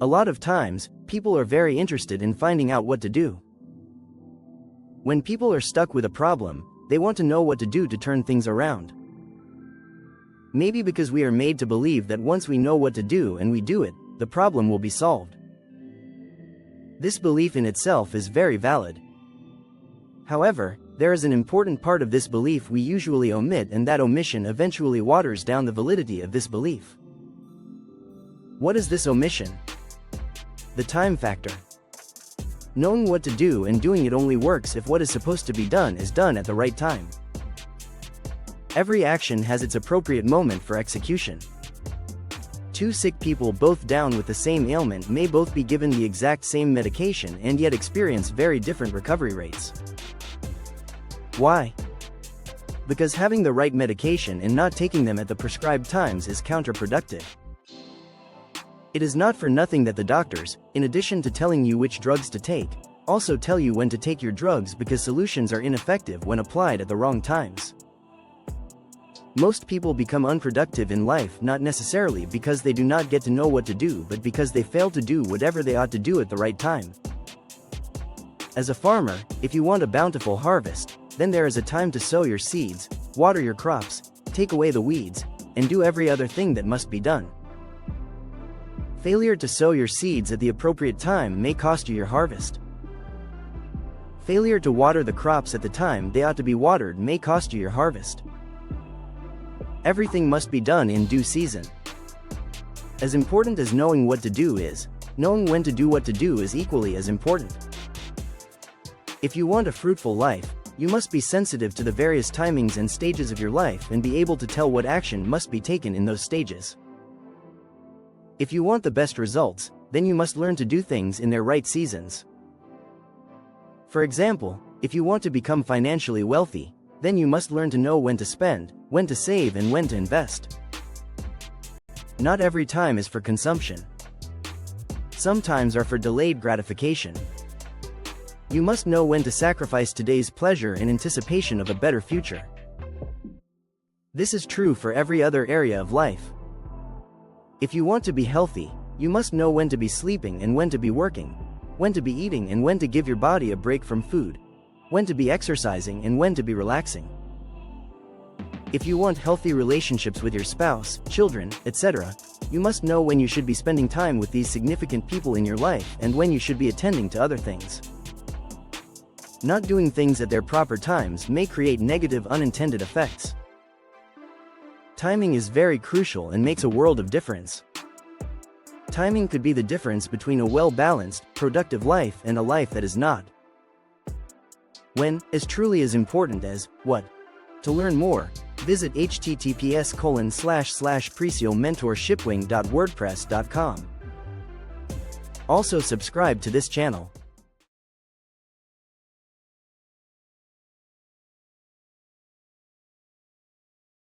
A lot of times, people are very interested in finding out what to do. When people are stuck with a problem, they want to know what to do to turn things around. Maybe because we are made to believe that once we know what to do and we do it, the problem will be solved. This belief in itself is very valid. However, there is an important part of this belief we usually omit, and that omission eventually waters down the validity of this belief. What is this omission? The time factor. Knowing what to do and doing it only works if what is supposed to be done is done at the right time. Every action has its appropriate moment for execution. Two sick people both down with the same ailment may both be given the exact same medication and yet experience very different recovery rates. Why? Because having the right medication and not taking them at the prescribed times is counterproductive. It is not for nothing that the doctors, in addition to telling you which drugs to take, also tell you when to take your drugs, because solutions are ineffective when applied at the wrong times. Most people become unproductive in life not necessarily because they do not get to know what to do, but because they fail to do whatever they ought to do at the right time. As a farmer, if you want a bountiful harvest, then there is a time to sow your seeds, water your crops, take away the weeds, and do every other thing that must be done. Failure to sow your seeds at the appropriate time may cost you your harvest. Failure to water the crops at the time they ought to be watered may cost you your harvest. Everything must be done in due season. As important as knowing what to do is, knowing when to do what to do is equally as important. If you want a fruitful life, you must be sensitive to the various timings and stages of your life and be able to tell what action must be taken in those stages. If you want the best results, then you must learn to do things in their right seasons. For example, if you want to become financially wealthy, then you must learn to know when to spend, when to save, and when to invest. Not every time is for consumption. Some times are for delayed gratification. You must know when to sacrifice today's pleasure in anticipation of a better future. This is true for every other area of life. If you want to be healthy, you must know when to be sleeping and when to be working, when to be eating and when to give your body a break from food, when to be exercising and when to be relaxing. If you want healthy relationships with your spouse, children, etc., you must know when you should be spending time with these significant people in your life and when you should be attending to other things. Not doing things at their proper times may create negative unintended effects. Timing is very crucial and makes a world of difference. Timing could be the difference between a well-balanced, productive life and a life that is not. When is truly as important as what. To learn more, visit https://preciomentorshipwing.wordpress.com. Also subscribe to this channel.